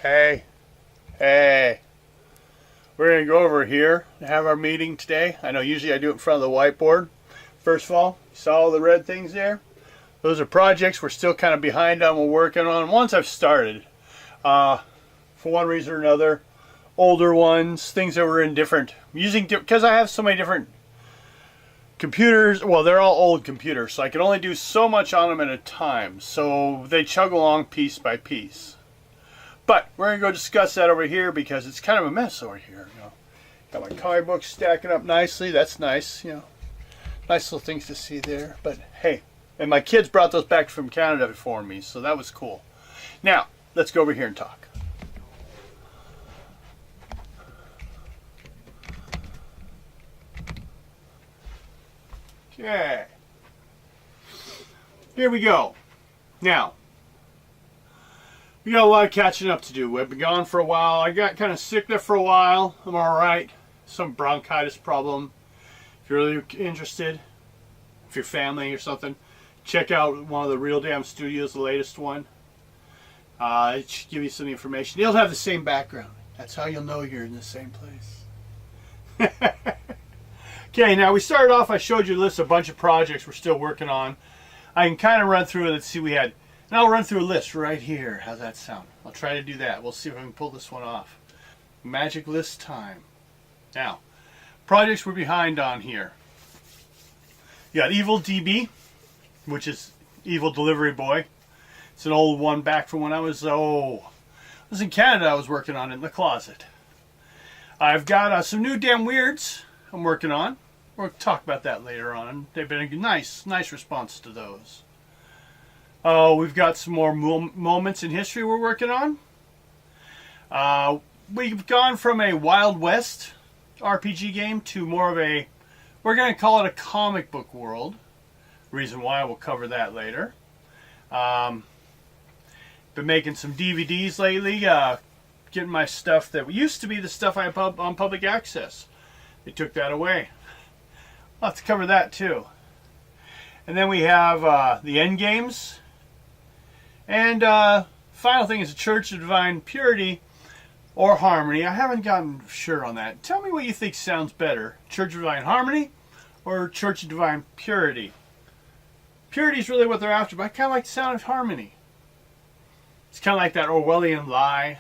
Hey, hey, we're going to go over here and have our meeting today. I know usually I do it in front of the whiteboard. First of all, you saw all the red things there? Those are projects we're still kind of behind on, we're working on. Ones I've started, for one reason or another. Older ones, things that were in different, because I have so many different computers. Well, they're all old computers, so I can only do so much on them at a time. So they chug along piece by piece. But we're going to go discuss that over here because it's kind of a mess over here. Got my comic books stacking up nicely. That's nice. Nice little things to see there. But hey, and my kids brought those back from Canada for me, so that was cool. Now, let's go over here and talk. Okay. Here we go. Now, we got a lot of catching up to do. We've been gone for a while. I got kind of sick there for a while. I'm alright. Some bronchitis problem. If you're really interested, if you're family or something, check out one of the Real Damn Studios, the latest one. It should give you some information. They'll have the same background. That's how you'll know you're in the same place. Okay, now we started off, I showed you a list of a bunch of projects we're still working on. I can kind of run through it. Let's see, we had, and I'll run through a list right here. How's that sound? I'll try to do that. We'll see if I can pull this one off. Magic list time. Now, projects we're behind on here. You got Evil DB, which is Evil Delivery Boy. It's an old one back from when I was in Canada. I was working on it in the closet. I've got some new Damn Weirds I'm working on. We'll talk about that later on. They've been a nice response to those. We've got some more moments in history we're working on. We've gone from a Wild West RPG game to more of a, we're going to call it a comic book world. Reason why, we'll cover that later. Been making some DVDs lately. Getting my stuff that used to be the stuff I have on public access. They took that away. I'll have to cover that too. And then we have the end games. And final thing is the Church of Divine Purity or Harmony. I haven't gotten sure on that. Tell me what you think sounds better. Church of Divine Harmony or Church of Divine Purity? Purity is really what they're after, but I kind of like the sound of harmony. It's kind of like that Orwellian lie.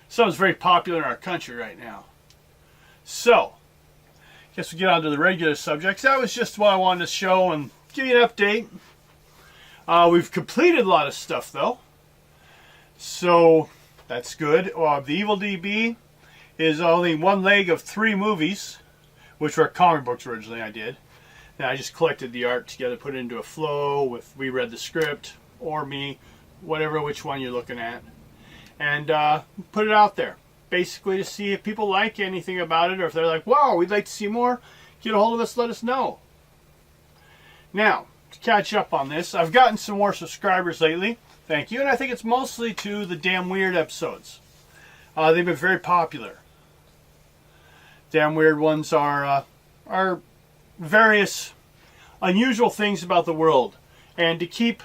Something's very popular in our country right now. So, guess we get on to the regular subjects. That was just what I wanted to show and give you an update. We've completed a lot of stuff though, so that's good. The Evil DB is only one leg of 3 movies, which were comic books originally I did. Now I just collected the art together, put it into a flow with we read the script or me, whatever, which one you're looking at, and put it out there. Basically to see if people like anything about it, or if they're like, wow, we'd like to see more, get a hold of us, let us know. Now, to catch up on this, I've gotten some more subscribers lately. Thank you. And I think it's mostly to the Damn Weird episodes. They've been very popular. Damn Weird ones are various unusual things about the world. And to keep,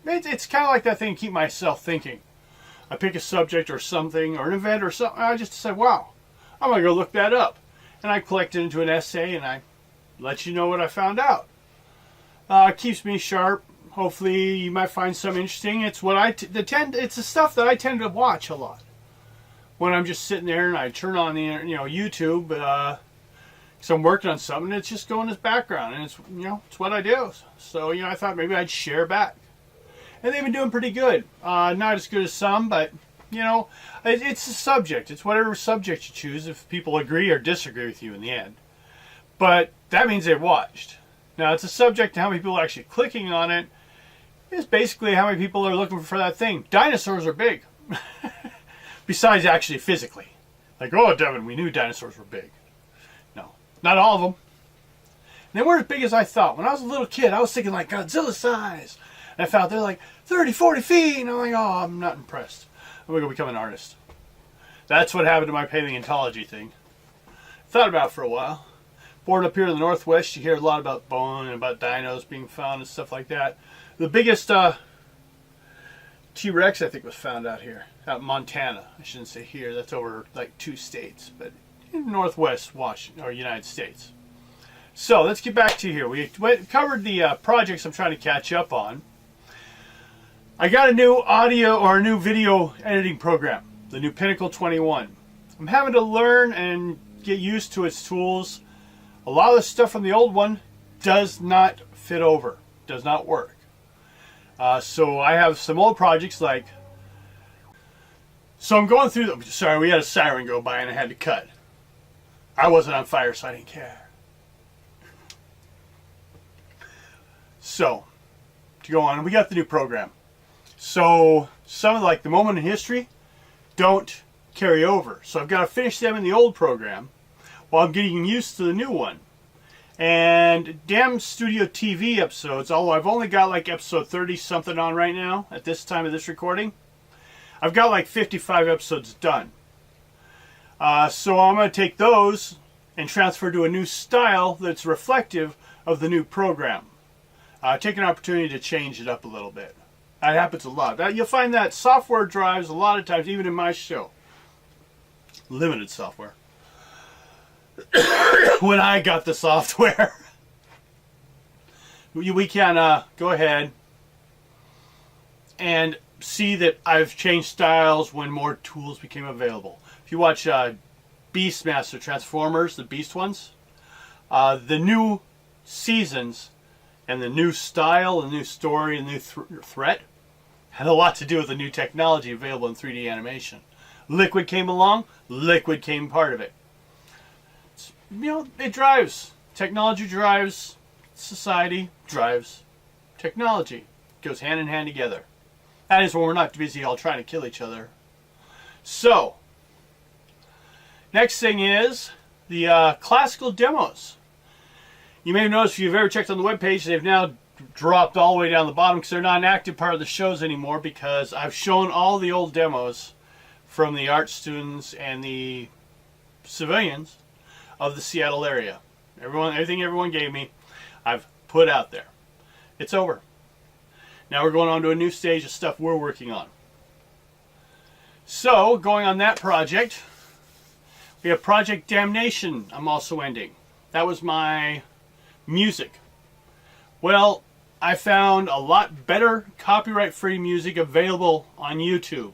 it's kind of like that thing, keep myself thinking. I pick a subject or something or an event or something. I just say, wow, I'm going to go look that up. And I collect it into an essay and I let you know what I found out. It keeps me sharp. Hopefully you might find some interesting. It's what it's the stuff that I tend to watch a lot. When I'm just sitting there and I turn on the YouTube, because I'm working on something, it's just going as background and it's it's what I do. So I thought maybe I'd share back. And they've been doing pretty good. Not as good as some, but, it's a subject. It's whatever subject you choose if people agree or disagree with you in the end. But that means they've watched. Now, it's a subject to how many people are actually clicking on it. It's basically how many people are looking for that thing. Dinosaurs are big. Besides actually physically. Like, oh, Devin, we knew dinosaurs were big. No, not all of them. And they weren't as big as I thought. When I was a little kid, I was thinking like Godzilla size. And I found they're like 30, 40 feet. And I'm like, oh, I'm not impressed. I'm going to become an artist. That's what happened to my paleontology thing. Thought about it for a while. Born up here in the Northwest, you hear a lot about bone and about dinos being found and stuff like that. The biggest T-Rex, I think, was found out here, out in Montana. I shouldn't say here. That's over like 2 states, but in Northwest Washington or United States. So let's get back to here. We covered the projects I'm trying to catch up on. I got a new audio or a new video editing program, the new Pinnacle 21. I'm having to learn and get used to its tools. A lot of the stuff from the old one does not fit over, does not work. So I have some old projects like, so I'm going through, sorry, we had a siren go by and I had to cut. I wasn't on fire, so I didn't care. So, to go on, we got the new program. So, some of like the moment in history don't carry over. So I've got to finish them in the old program while I'm getting used to the new one. And damn Studio TV episodes, although I've only got like episode 30 something on right now at this time of this recording, I've got like 55 episodes done. So I'm going to take those and transfer to a new style that's reflective of the new program. Take an opportunity to change it up a little bit. That happens a lot. You'll find that software drives a lot of times, even in my show. Limited software. When I got the software, we can go ahead and see that I've changed styles when more tools became available. If you watch Beastmaster Transformers, the Beast ones, the new seasons and the new style, the new story, and the new threat had a lot to do with the new technology available in 3D animation. Liquid came along, Liquid came part of it. You know, it drives. Technology drives society, drives technology. It goes hand in hand together. That is when we're not busy all trying to kill each other. So, next thing is the classical demos. You may have noticed if you've ever checked on the webpage, they've now dropped all the way down the bottom because they're not an active part of the shows anymore, because I've shown all the old demos from the art students and the civilians of the Seattle area. Everything everyone gave me, I've put out there. It's over. Now we're going on to a new stage of stuff we're working on. So, going on that project, we have Project Damnation I'm also ending. That was my music. Well, I found a lot better copyright-free music available on YouTube.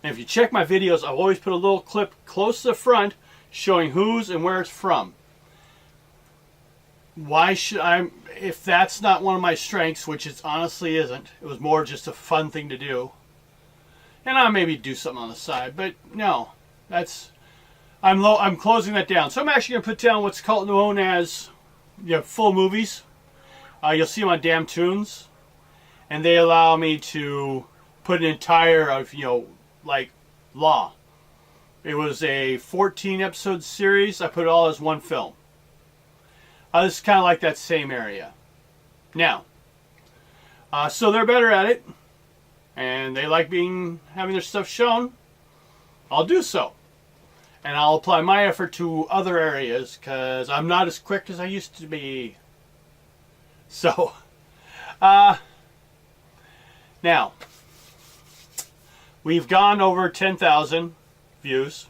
And if you check my videos, I've always put a little clip close to the front showing whose and where it's from. Why should I, if that's not one of my strengths, which it honestly isn't, it was more just a fun thing to do. And I'll maybe do something on the side, but no, I'm closing that down. So I'm actually going to put down what's called known as full movies. You'll see them on Damn Tunes, and they allow me to put an entire like Law. It was a 14 episode series. I put it all as one film. This is kind of like that same area. Now, so they're better at it, and they like having their stuff shown. I'll do so. And I'll apply my effort to other areas because I'm not as quick as I used to be. So, now, we've gone over 10,000 views.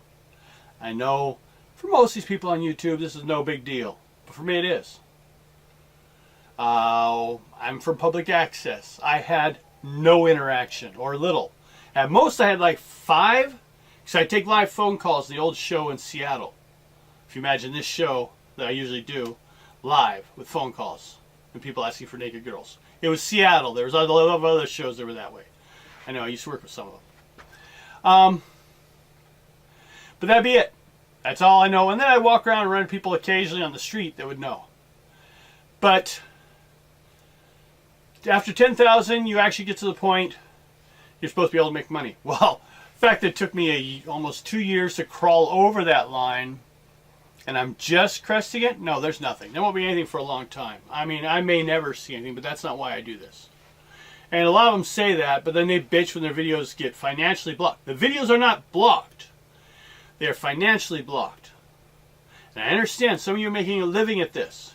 I know for most of these people on YouTube this is no big deal, but for me it is. I'm from public access. I had no interaction, or little. At most I had like 5, because I take live phone calls, the old show in Seattle. If you imagine this show that I usually do live with phone calls and people asking for naked girls. It was Seattle. There was a lot of other shows that were that way. I know, I used to work with some of them. But that'd be it. That's all I know. And then I walk around and run people occasionally on the street that would know. But after 10,000, you actually get to the point you're supposed to be able to make money. Well, the fact that it took me almost 2 years to crawl over that line, and I'm just cresting it, no, there's nothing. There won't be anything for a long time. I mean, I may never see anything, but that's not why I do this. And a lot of them say that, but then they bitch when their videos get financially blocked. The videos are not blocked. They are financially blocked. And I understand some of you are making a living at this.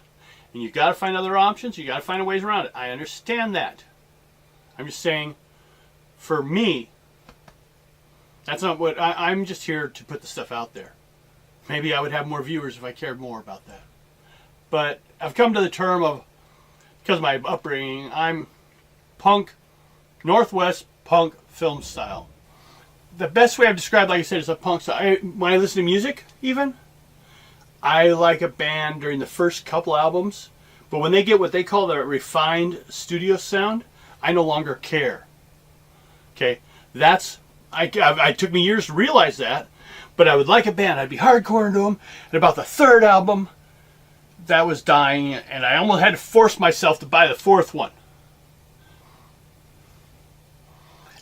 And you've got to find other options. You've got to find ways around it. I understand that. I'm just saying, for me, that's not what I'm just here to put the stuff out there. Maybe I would have more viewers if I cared more about that. But I've come to the term of, because of my upbringing, I'm punk, Northwest punk film style. The best way I've described, like I said, is a punk style. When I listen to music, even, I like a band during the first couple albums, but when they get what they call the refined studio sound, I no longer care. Okay, it took me years to realize that, but I would like a band. I'd be hardcore into them, and about the third album, that was dying, and I almost had to force myself to buy the fourth one.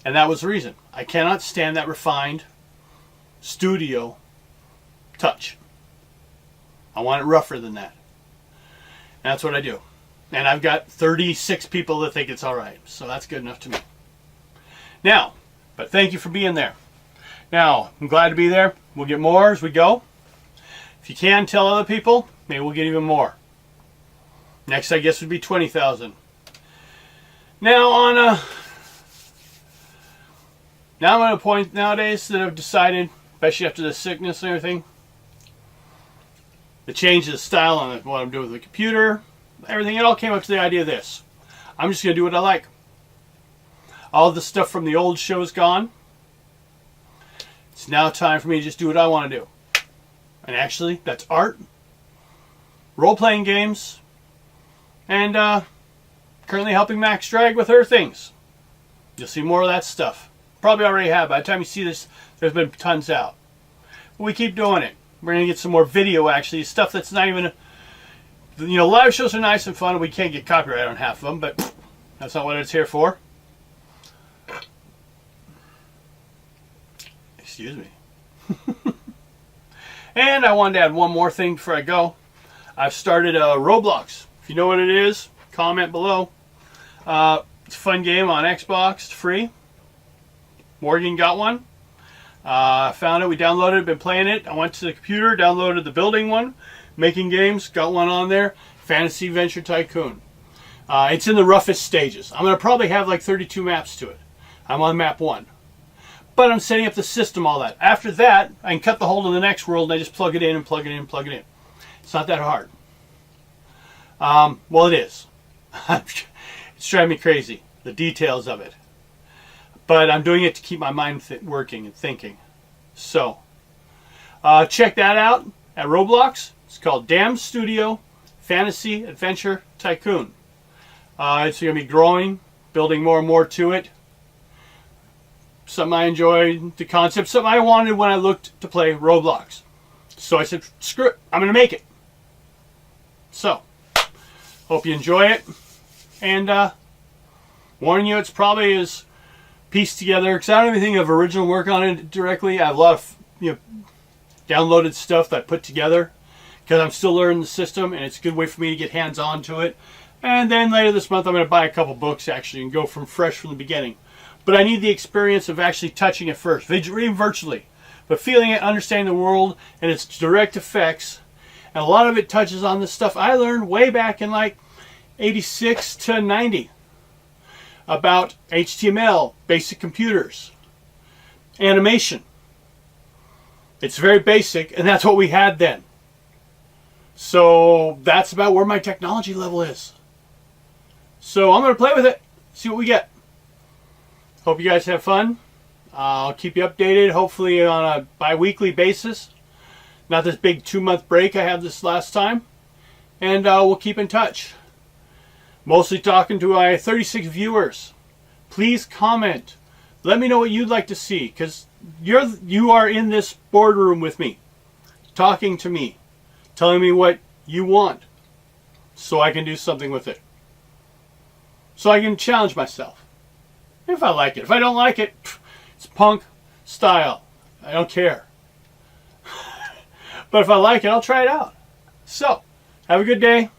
And that was the reason. I cannot stand that refined studio touch. I want it rougher than that. And that's what I do. And I've got 36 people that think it's alright. So that's good enough to me. Now, but thank you for being there. Now, I'm glad to be there. We'll get more as we go. If you can, tell other people. Maybe we'll get even more. Next, I guess, would be 20,000. Now, now I'm at a point nowadays that I've decided, especially after the sickness and everything, the change of the style on what I'm doing with the computer, everything, it all came up to the idea of this. I'm just going to do what I like. All the stuff from the old show is gone. It's now time for me to just do what I want to do. And actually, that's art, role-playing games, and currently helping Max Drag with her things. You'll see more of that stuff. Probably already have. By the time you see this, there's been tons out. But we keep doing it. We're going to get some more video, actually. Stuff that's not even... live shows are nice and fun, and we can't get copyright on half of them, but that's not what it's here for. Excuse me. And I wanted to add one more thing before I go. I've started Roblox. If you know what it is, comment below. It's a fun game on Xbox. It's free. Morgan got one. I found it. We downloaded it. Been playing it. I went to the computer, downloaded the building one. Making games. Got one on there. Fantasy Adventure Tycoon. It's in the roughest stages. I'm going to probably have like 32 maps to it. I'm on map 1. But I'm setting up the system, all that. After that, I can cut the hole to the next world and I just plug it in and plug it in and plug it in. It's not that hard. Well, it is. It's driving me crazy, the details of it. But I'm doing it to keep my mind working and thinking. So, check that out at Roblox. It's called Dam Studio Fantasy Adventure Tycoon. It's going to be growing, building more and more to it. Something I enjoyed, the concept, something I wanted when I looked to play Roblox. So I said, screw it, I'm going to make it. So, hope you enjoy it. And warning you, it's probably is pieced together, because I don't have anything of original work on it directly. I have a lot of downloaded stuff that I put together, because I'm still learning the system, and it's a good way for me to get hands-on to it. And then later this month, I'm going to buy a couple books, actually, and go from fresh from the beginning. But I need the experience of actually touching it first, even virtually. But feeling it, understanding the world, and its direct effects. And a lot of it touches on the stuff I learned way back in like 86 to 90. About HTML, basic computers, animation. It's very basic, and that's what we had then. So that's about where my technology level is. So I'm going to play with it, see what we get. Hope you guys have fun. I'll keep you updated, hopefully on a bi-weekly basis. Not this big 2-month break I had this last time. And we'll keep in touch. Mostly talking to my 36 viewers. Please comment. Let me know what you'd like to see, because you are in this boardroom with me, talking to me, telling me what you want, so I can do something with it. So I can challenge myself. If I like it. If I don't like it, it's punk style. I don't care. But if I like it, I'll try it out. So, have a good day.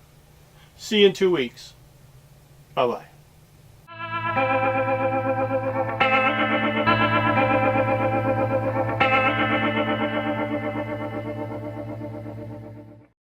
See you in 2 weeks. Bye-bye.